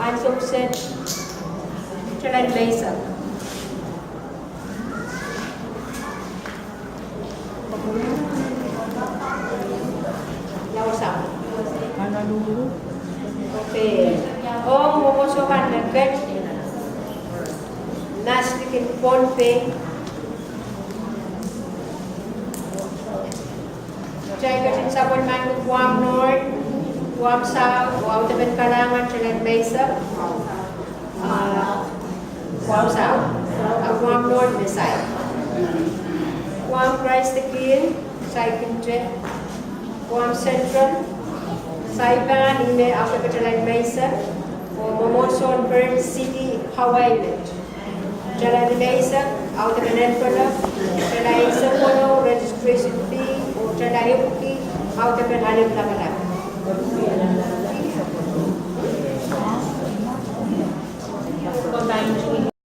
Ansuksed, Jalan Malaysia. Yausap. Mana dulu? Okey. Oh, memusuhkan dekat Nasrikin Ponpe. Saya kasi sabon man ko Guam North, Guam South, Guam Taban Karangan, Jalan Mesa, Guam South, Guam North, Mesay. Guam Christ the King, Sai Kinche, Guam Central, Saipan, hindi ako ka Jalan Mesa, o Momoson, Pearl City, Hawaii. Jalan Mesa, out of an envelope, Jalan Sapono, registration fee, o Jalan Yuki, out of an alam